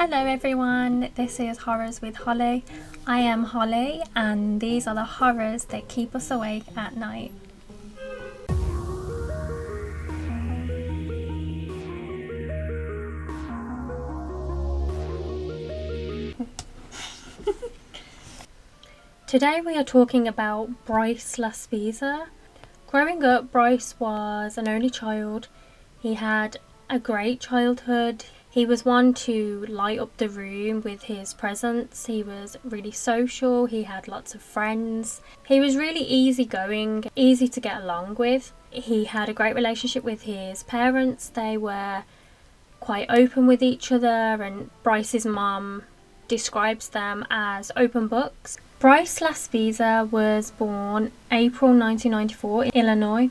Hello everyone, this is Horrors with Holly. I am Holly and these are the horrors that keep us awake at night. Today we are talking about Bryce Laspisa. Growing up, Bryce was an only child. He had a great childhood. He was one to light up the room with his presence. He was really social. He had lots of friends. He was really easygoing, easy to get along with. He had a great relationship with his parents. They were quite open with each other, and Bryce's mum describes them as open books. Bryce Laspisa was born April 1994 in Illinois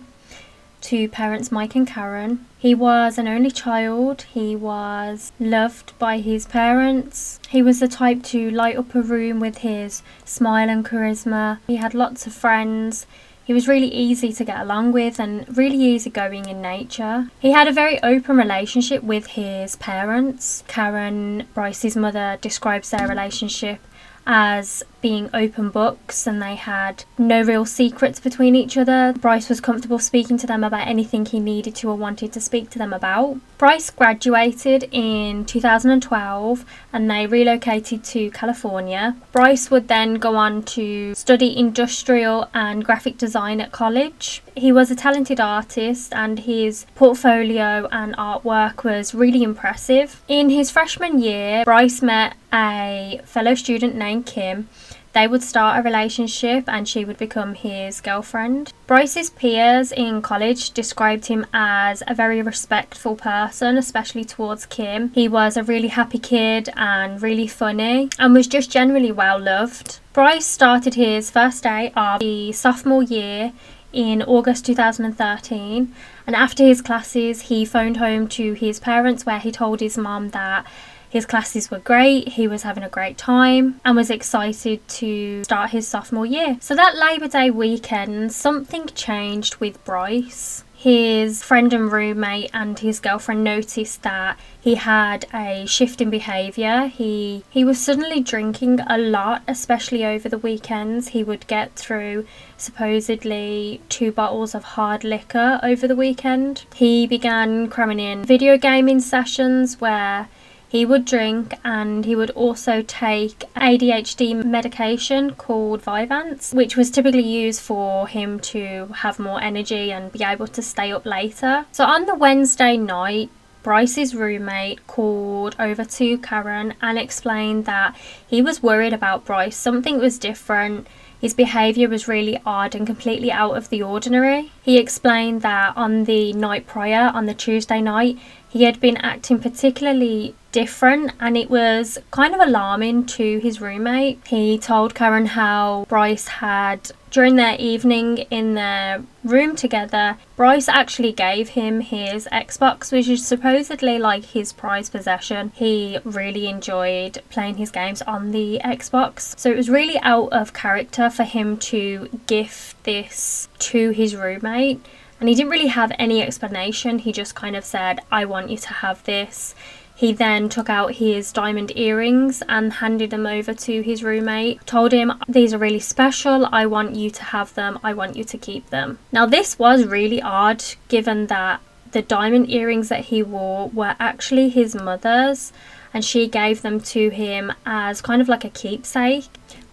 to parents Mike and Karen. He was an only child. He was loved by his parents. He was the type to light up a room with his smile and charisma. He had lots of friends. He was really easy to get along with and really easygoing in nature. He had a very open relationship with his parents. Karen, Bryce's mother, describes their relationship as being open books, and they had no real secrets between each other. Bryce was comfortable speaking to them about anything he needed to or wanted to speak to them about. Bryce graduated in 2012 and they relocated to California. Bryce would then go on to study industrial and graphic design at college. He was a talented artist and his portfolio and artwork was really impressive. In his freshman year, Bryce met a fellow student named Kim. They would start a relationship and she would become his girlfriend. Bryce's peers in college described him as a very respectful person, especially towards Kim. He was a really happy kid and really funny and was just generally well loved. Bryce started his first day of the sophomore year in August 2013, and after his classes he phoned home to his parents where he told his mum that his classes were great, he was having a great time and was excited to start his sophomore year. So that Labour Day weekend, something changed with Bryce. His friend and roommate and his girlfriend noticed that he had a shift in behaviour. He was suddenly drinking a lot, especially over the weekends. He would get through supposedly 2 bottles of hard liquor over the weekend. He began cramming in video gaming sessions where he would drink, and he would also take ADHD medication called Vyvanse, which was typically used for him to have more energy and be able to stay up later. So on the Wednesday night, Bryce's roommate called over to Karen and explained that he was worried about Bryce. Something was different. His behaviour was really odd and completely out of the ordinary. He explained that on the night prior, on the Tuesday night, he had been acting particularly different and it was kind of alarming to his roommate. He told Karen how Bryce had, during their evening in their room together, Bryce actually gave him his Xbox, which is supposedly like his prized possession. He really enjoyed playing his games on the Xbox. So it was really out of character for him to gift this to his roommate. And he didn't really have any explanation. He just kind of said, I want you to have this. He then took out his diamond earrings and handed them over to his roommate. Told him, these are really special. I want you to have them. I want you to keep them. Now this was really odd, given that the diamond earrings that he wore were actually his mother's and she gave them to him as kind of like a keepsake.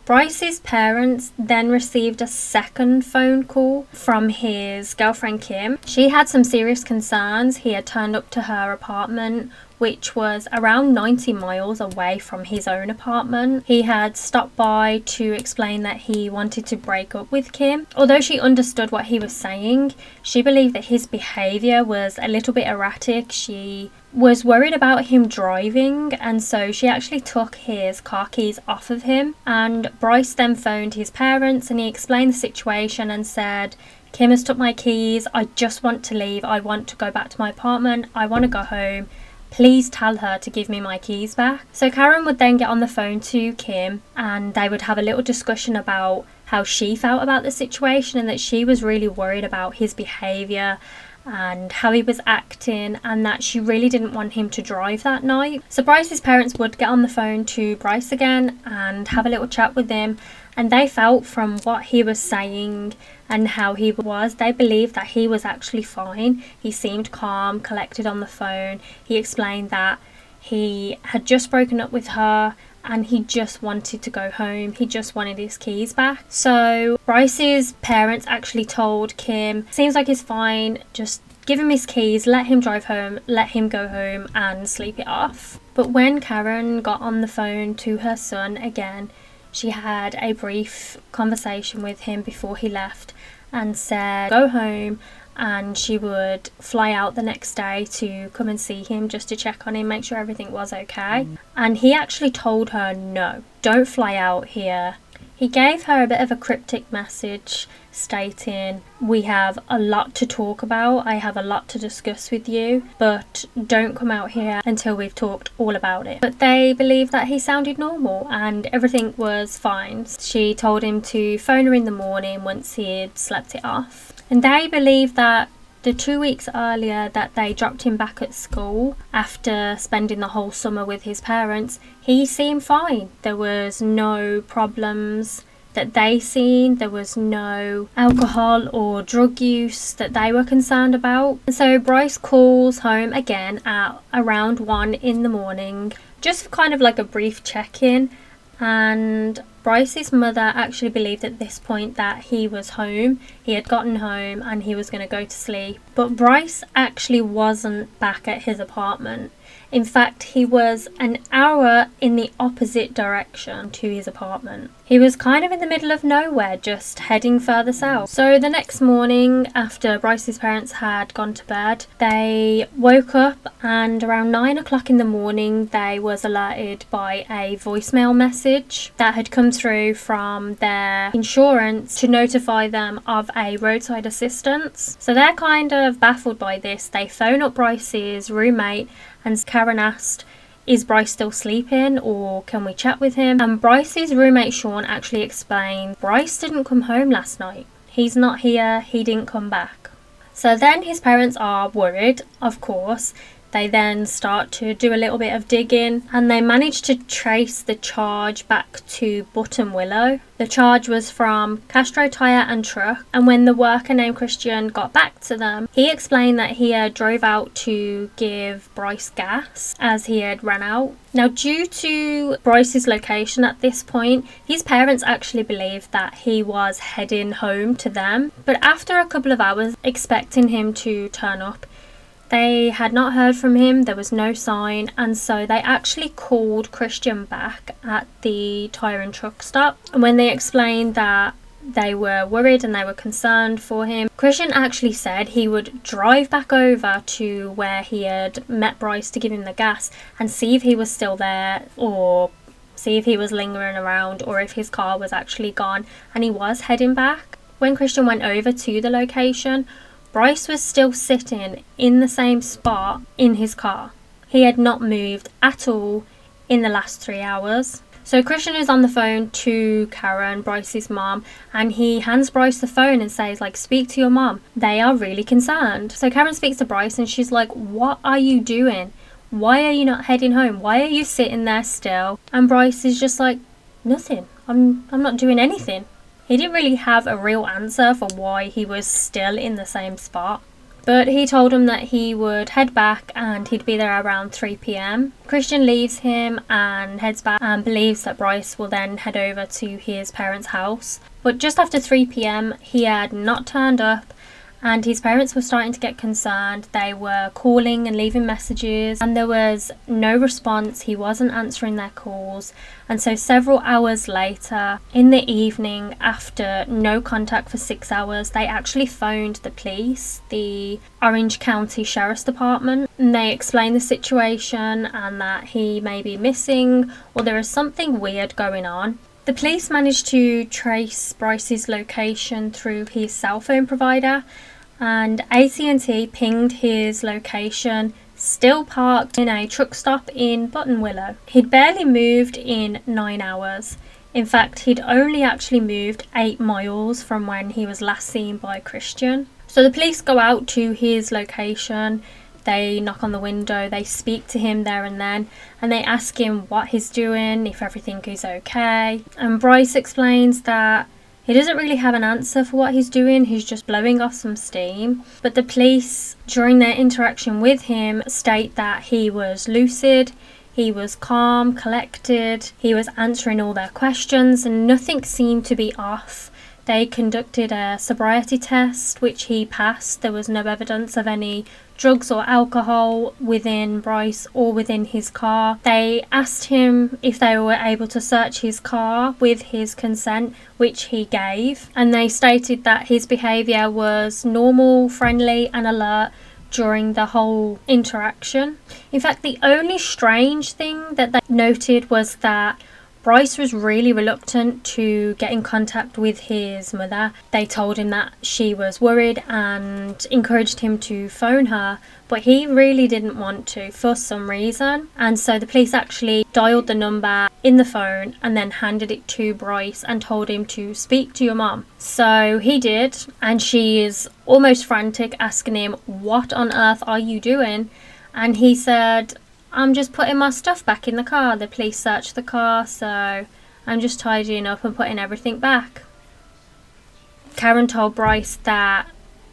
Bryce's parents then received a second phone call from his girlfriend Kim. She had some serious concerns. He had turned up to her apartment, which was around 90 miles away from his own apartment. He had stopped by to explain that he wanted to break up with Kim. Although she understood what he was saying, she believed that his behaviour was a little bit erratic. She was worried about him driving, and so she actually took his car keys off of him. And Bryce then phoned his parents and he explained the situation and said, Kim has took my keys. I just want to leave. I want to go back to my apartment. I want to go home. Please tell her to give me my keys back. So Karen would then get on the phone to Kim and they would have a little discussion about how she felt about the situation and that she was really worried about his behaviour and how he was acting, and that she really didn't want him to drive that night. So Bryce's parents would get on the phone to Bryce again and have a little chat with him, and they felt from what he was saying and how he was, they believed that he was actually fine. He seemed calm, collected on the phone. He explained that he had just broken up with her and he just wanted to go home. He just wanted his keys back. So Bryce's parents actually told Kim, seems like he's fine, just give him his keys, let him drive home, let him go home and sleep it off. But when Karen got on the phone to her son again, she had a brief conversation with him before he left and said go home, and she would fly out the next day to come and see him just to check on him, make sure everything was okay. And he actually told her, no, don't fly out here. He gave her a bit of a cryptic message stating, we have a lot to talk about, I have a lot to discuss with you, but don't come out here until we've talked all about it. But they believed that he sounded normal and everything was fine. She told him to phone her in the morning once he'd slept it off. And they believe that the 2 weeks earlier that they dropped him back at school after spending the whole summer with his parents, he seemed fine. There was no problems that they seen. There was no alcohol or drug use that they were concerned about. And so Bryce calls home again at around 1 in the morning, just kind of like a brief check-in. And Bryce's mother actually believed at this point that he was home, he had gotten home and he was going to go to sleep. But Bryce actually wasn't back at his apartment. In fact, he was an hour in the opposite direction to his apartment. He was kind of in the middle of nowhere, just heading further south. So the next morning, after Bryce's parents had gone to bed, they woke up and around 9 o'clock in the morning, they was alerted by a voicemail message that had come through from their insurance to notify them of a roadside assistance. So they're kind of baffled by this. They phone up Bryce's roommate and Karen asked, is Bryce still sleeping or can we chat with him? And Bryce's roommate Sean actually explained, Bryce didn't come home last night. He's not here, he didn't come back. So then his parents are worried, of course. They then start to do a little bit of digging and they manage to trace the charge back to Buttonwillow. The charge was from Castro Tire and Truck, and when the worker named Christian got back to them, he explained that he drove out to give Bryce gas as he had ran out. Now, due to Bryce's location at this point, his parents actually believed that he was heading home to them. But after a couple of hours expecting him to turn up, they had not heard from him, there was no sign, and so they actually called Christian back at the tire and truck stop. And when they explained that they were worried and they were concerned for him, Christian actually said he would drive back over to where he had met Bryce to give him the gas and see if he was still there, or see if he was lingering around, or if his car was actually gone and he was heading back. When Christian went over to the location, Bryce was still sitting in the same spot in his car. He had not moved at all in the last 3 hours. So Christian is on the phone to Karen, Bryce's mom, and he hands Bryce the phone and says, like, speak to your mom. They are really concerned. So Karen speaks to Bryce and she's like, what are you doing? Why are you not heading home? Why are you sitting there still? And Bryce is just like, nothing. I'm not doing anything. He didn't really have a real answer for why he was still in the same spot. But he told him that he would head back and he'd be there around 3 p.m. Christian leaves him and heads back and believes that Bryce will then head over to his parents' house. But just after 3 p.m, he had not turned up and his parents were starting to get concerned. They were calling and leaving messages and there was no response. He wasn't answering their calls. And so several hours later, in the evening, after no contact for 6 hours, they actually phoned the police, the Orange County Sheriff's Department, and they explained the situation and that he may be missing or there is something weird going on. The police managed to trace Bryce's location through his cell phone provider, and AT&T pinged his location still parked in a truck stop in Buttonwillow. He'd barely moved in 9 hours. In fact, he'd only actually moved 8 miles from when he was last seen by Christian. So So the police go out to his location. They knock on the window, they speak to him there and then, and they ask him what he's doing, if everything is okay. And Bryce explains that he doesn't really have an answer for what he's doing, he's just blowing off some steam. But the police, during their interaction with him, state that he was lucid, he was calm, collected, he was answering all their questions, and nothing seemed to be off. They conducted a sobriety test, which he passed. There was no evidence of any drugs or alcohol within Bryce or within his car. They asked him if they were able to search his car with his consent, which he gave. And they stated that his behaviour was normal, friendly and alert during the whole interaction. In fact, the only strange thing that they noted was that Bryce was really reluctant to get in contact with his mother. They told him that she was worried and encouraged him to phone her, but he really didn't want to for some reason. And so the police actually dialed the number in the phone and then handed it to Bryce and told him to speak to your mom. So he did, and she is almost frantic, asking him, "What on earth are you doing?" And he said, "I'm just putting my stuff back in the car. The police searched the car, so I'm just tidying up and putting everything back." Karen told Bryce that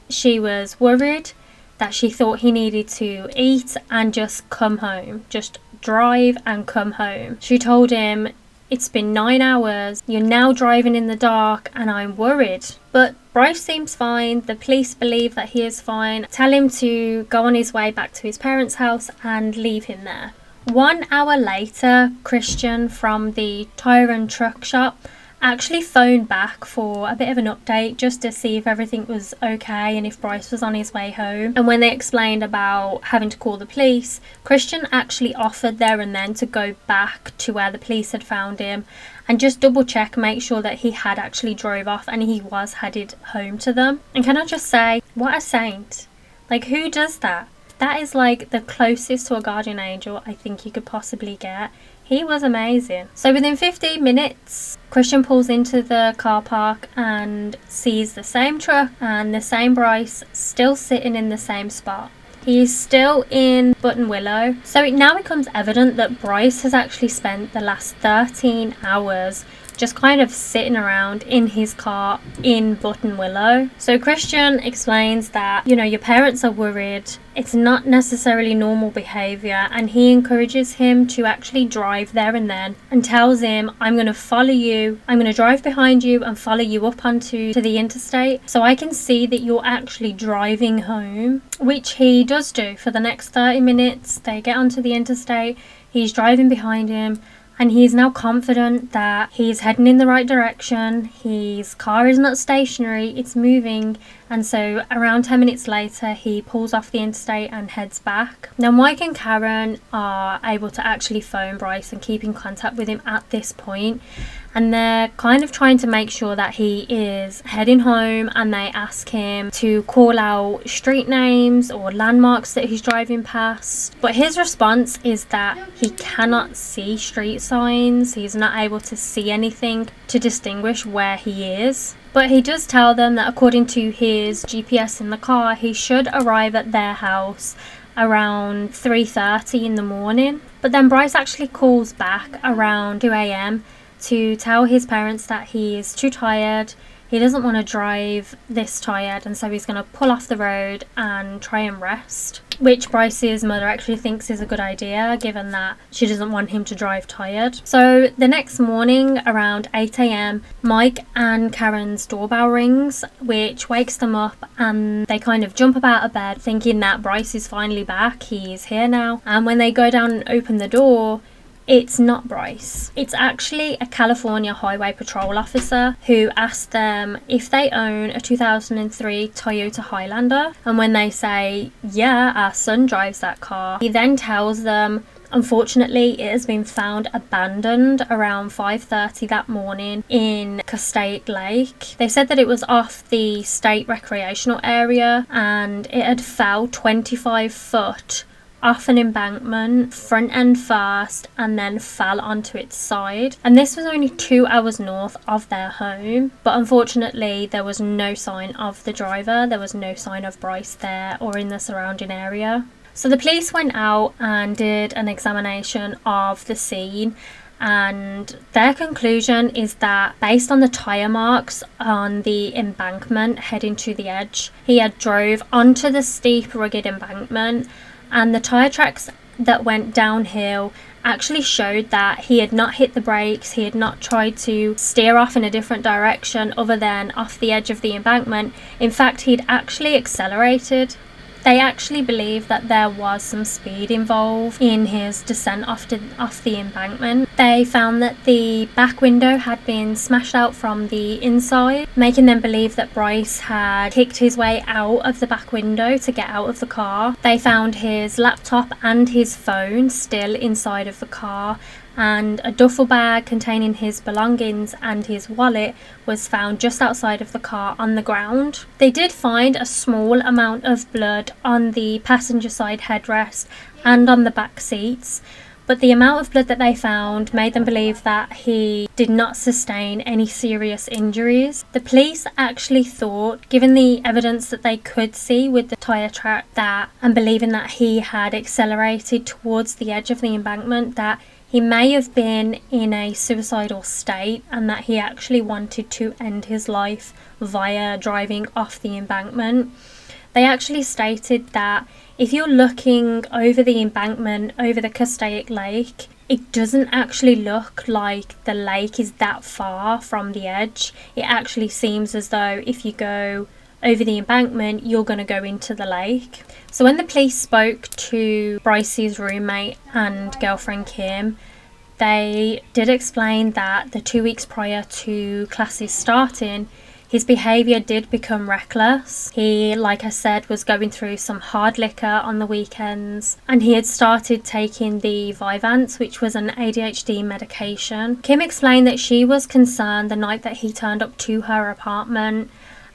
she was worried, that she thought he needed to eat and just come home, just drive and come home. She told him, "It's been 9 hours, you're now driving in the dark and I'm worried." But Bryce seems fine, the police believe that he is fine, tell him to go on his way back to his parents' house and leave him there. 1 hour later, Christian from the tyre and truck shop actually phoned back for a bit of an update just to see if everything was okay and if Bryce was on his way home. And when they explained about having to call the police, Christian actually offered there and then to go back to where the police had found him and just double check, make sure that he had actually drove off and he was headed home to them. And can I just say, what a saint. Like, who does that? That is like the closest to a guardian angel I think you could possibly get. He was amazing. So within 15 minutes, Christian pulls into the car park and sees the same truck and the same Bryce still sitting in the same spot. He is still in Button Willow. So it now becomes evident that Bryce has actually spent the last 13 hours just kind of sitting around in his car in Button Willow. So Christian explains that, you know, your parents are worried. It's not necessarily normal behaviour, and he encourages him to actually drive there and then and tells him, "I'm going to follow you. I'm going to drive behind you and follow you up onto the interstate so I can see that you're actually driving home," which he does do for the next 30 minutes. They get onto the interstate. He's driving behind him. And he is now confident that he's heading in the right direction. His car is not stationary, it's moving. And so around 10 minutes later, he pulls off the interstate and heads back. Now, Mike and Karen are able to actually phone Bryce and keep in contact with him at this point. And they're kind of trying to make sure that he is heading home, and they ask him to call out street names or landmarks that he's driving past. But his response is that he cannot see street signs. He's not able to see anything to distinguish where he is. But he does tell them that according to his GPS in the car, he should arrive at their house around 3:30 in the morning. But then Bryce actually calls back around 2 a.m. to tell his parents that he is too tired, he doesn't want to drive this tired, and so he's going to pull off the road and try and rest, which Bryce's mother actually thinks is a good idea given that she doesn't want him to drive tired. So the next morning around 8 a.m, Mike and Karen's doorbell rings, which wakes them up, and they kind of jump up out of bed thinking that Bryce is finally back, he's here now. And when they go down and open the door, it's not Bryce. It's actually a California Highway Patrol officer who asked them if they own a 2003 Toyota Highlander. And when they say, "Yeah, our son drives that car," he then tells them, unfortunately, it has been found abandoned around 5:30 that morning in Castaic Lake. They said that it was off the state recreational area and it had fell 25 foot off an embankment, front end first, and then fell onto its side. And this was only 2 hours north of their home, but unfortunately there was no sign of the driver. There was no sign of Bryce there or in the surrounding area. So the police went out and did an examination of the scene, and their conclusion is that based on the tyre marks on the embankment heading to the edge, he had drove onto the steep rugged embankment, and the tyre tracks that went downhill actually showed that he had not hit the brakes, he had not tried to steer off in a different direction other than off the edge of the embankment. In fact, he'd actually accelerated. They actually believe that there was some speed involved in his descent off the embankment. They found that the back window had been smashed out from the inside, making them believe that Bryce had kicked his way out of the back window to get out of the car. They found his laptop and his phone still inside of the car, and a duffel bag containing his belongings and his wallet was found just outside of the car on the ground. They did find a small amount of blood on the passenger side headrest and on the back seats, but the amount of blood that they found made them believe that he did not sustain any serious injuries. The police actually thought, given the evidence that they could see with the tyre track, and believing that he had accelerated towards the edge of the embankment, that he may have been in a suicidal state and that he actually wanted to end his life via driving off the embankment. They actually stated that if you're looking over the embankment over the Castaic Lake, it doesn't actually look like the lake is that far from the edge. It actually seems as though if you go over the embankment, you're going to go into the lake. So when the police spoke to Bryce's roommate and girlfriend Kim, they did explain that the 2 weeks prior to classes starting, his behaviour did become reckless. He, like I said, was going through some hard liquor on the weekends, and he had started taking the Vyvanse, which was an ADHD medication. Kim explained that she was concerned the night that he turned up to her apartment,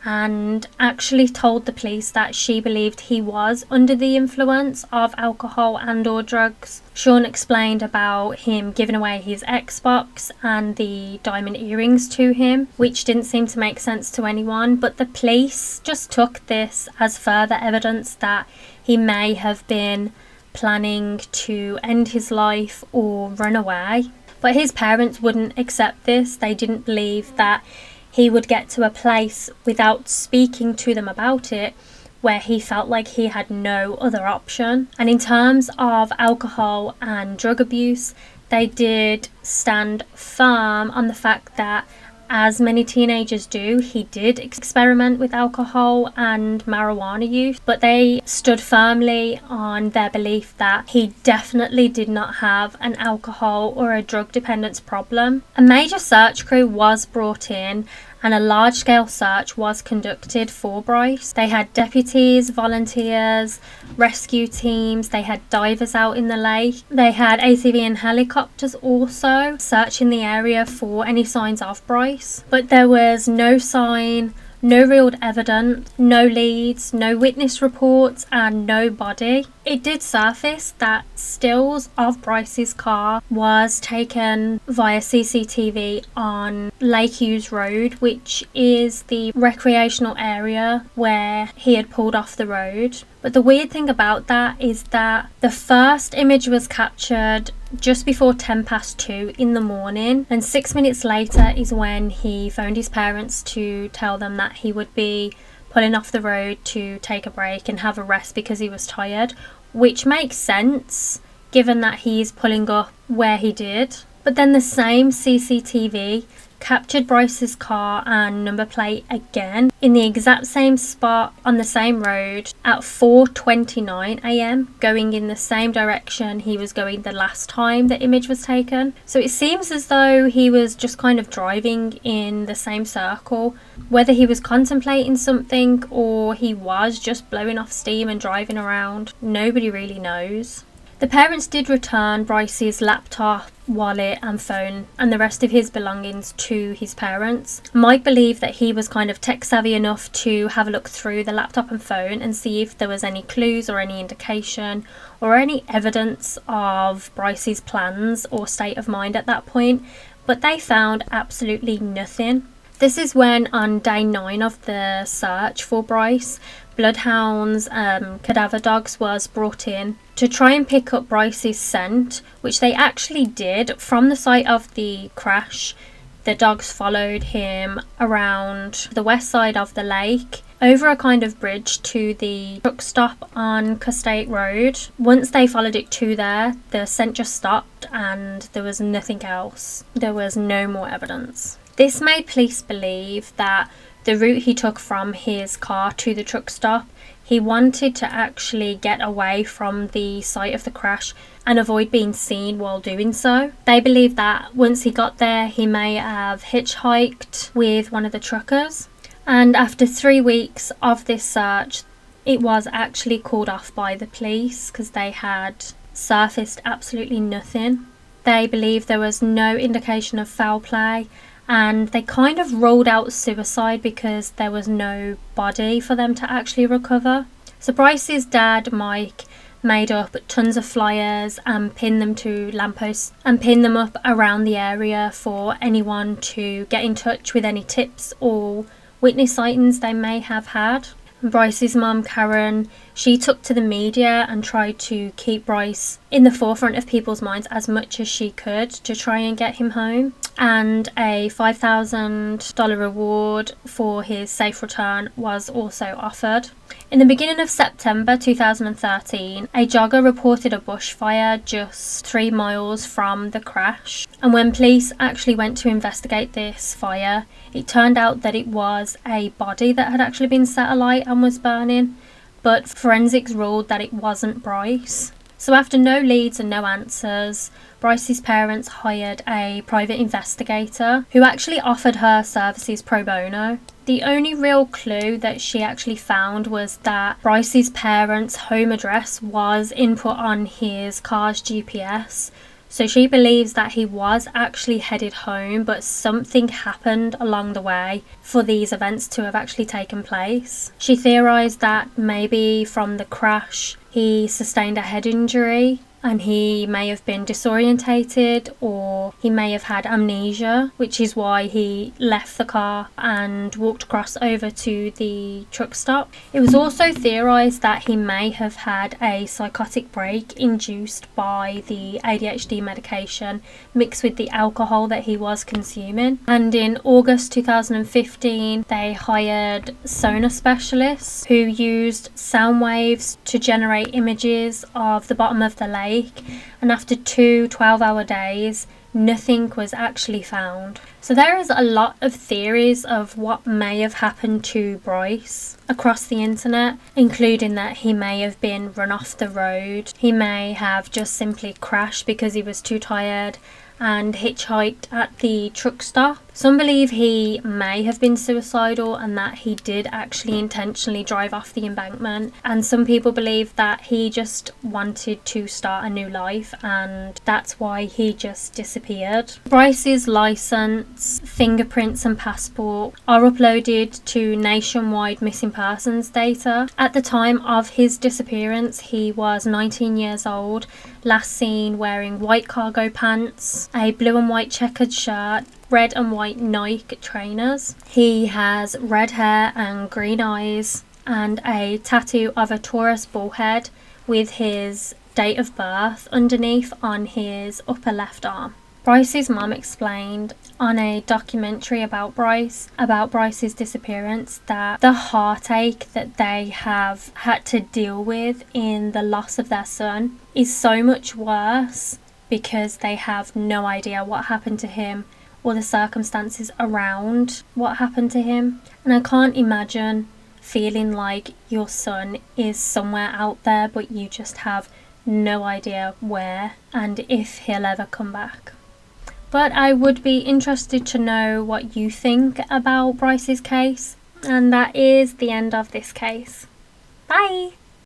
and actually told the police that she believed he was under the influence of alcohol and or drugs. Sean explained about him giving away his Xbox and the diamond earrings to him, which didn't seem to make sense to anyone, but the police just took this as further evidence that he may have been planning to end his life or run away. But his parents wouldn't accept this. They didn't believe that he would get to a place without speaking to them about it where he felt like he had no other option. And in terms of alcohol and drug abuse, they did stand firm on the fact that, as many teenagers do, he did experiment with alcohol and marijuana use, but they stood firmly on their belief that he definitely did not have an alcohol or a drug dependence problem. A major search crew was brought in and a large-scale search was conducted for Bryce. They had deputies, volunteers, rescue teams, they had divers out in the lake. They had ATV and helicopters also searching the area for any signs of Bryce. But there was no sign, no real evidence, no leads, no witness reports, and no body. It did surface that stills of Bryce's car was taken via CCTV on Lake Hughes Road, which is the recreational area where he had pulled off the road. But the weird thing about that is that the first image was captured just before 2:10 in the morning, and 6 minutes later is when he phoned his parents to tell them that he would be pulling off the road to take a break and have a rest because he was tired, which makes sense given that he's pulling up where he did. But then the same CCTV captured Bryce's car and number plate again in the exact same spot on the same road at 4:29 a.m, going in the same direction he was going the last time the image was taken. So it seems as though he was just kind of driving in the same circle. Whether he was contemplating something or he was just blowing off steam and driving around, nobody really knows. The parents did return Bryce's laptop, wallet and phone and the rest of his belongings to his parents. Mike believed that he was kind of tech savvy enough to have a look through the laptop and phone and see if there was any clues or any indication or any evidence of Bryce's plans or state of mind at that point, but they found absolutely nothing. This is when, on day 9 of the search for Bryce, bloodhounds, cadaver dogs was brought in to try and pick up Bryce's scent, which they actually did. From the site of the crash, the dogs followed him around the west side of the lake, over a kind of bridge to the truck stop on Custate Road. Once they followed it to there, the scent just stopped and there was nothing else. There was no more evidence. This made police believe that the route he took from his car to the truck stop, he wanted to actually get away from the site of the crash and avoid being seen while doing so. They believe that once he got there, he may have hitchhiked with one of the truckers. And after 3 weeks of this search, it was actually called off by the police because they had surfaced absolutely nothing. They believe there was no indication of foul play, and they kind of ruled out suicide because there was no body for them to actually recover. So Bryce's dad, Mike, made up tons of flyers and pinned them to lampposts and pinned them up around the area for anyone to get in touch with any tips or witness sightings they may have had. Bryce's mum, Karen, she took to the media and tried to keep Bryce in the forefront of people's minds as much as she could to try and get him home. And a $5,000 reward for his safe return was also offered. In the beginning of September 2013, a jogger reported a bushfire just 3 miles from the crash. And when police actually went to investigate this fire, it turned out that it was a body that had actually been set alight and was burning, but forensics ruled that it wasn't Bryce. So after no leads and no answers, Bryce's parents hired a private investigator who actually offered her services pro bono. The only real clue that she actually found was that Bryce's parents' home address was input on his car's GPS. So she believes that he was actually headed home, but something happened along the way for these events to have actually taken place. She theorised that maybe from the crash he sustained a head injury and he may have been disorientated, or he may have had amnesia, which is why he left the car and walked across over to the truck stop. It was also theorised that he may have had a psychotic break induced by the ADHD medication mixed with the alcohol that he was consuming. And in August 2015, they hired sonar specialists who used sound waves to generate images of the bottom of the lake. And after 2 12-hour days, nothing was actually found. So there is a lot of theories of what may have happened to Bryce across the internet, including that he may have been run off the road, he may have just simply crashed because he was too tired and hitchhiked at the truck stop. Some believe he may have been suicidal and that he did actually intentionally drive off the embankment, and some people believe that he just wanted to start a new life and that's why he just disappeared. Bryce's license, fingerprints and passport are uploaded to nationwide missing persons data. At the time of his disappearance, he was 19 years old, last seen wearing white cargo pants, a blue and white checkered shirt, red and white Nike trainers. He has red hair and green eyes and a tattoo of a Taurus bull head with his date of birth underneath on his upper left arm. Bryce's mum explained on a documentary about Bryce's disappearance, that the heartache that they have had to deal with in the loss of their son is so much worse because they have no idea what happened to him or the circumstances around what happened to him. And I can't imagine feeling like your son is somewhere out there but you just have no idea where and if he'll ever come back. But I would be interested to know what you think about Bryce's case. And that is the end of this case. Bye!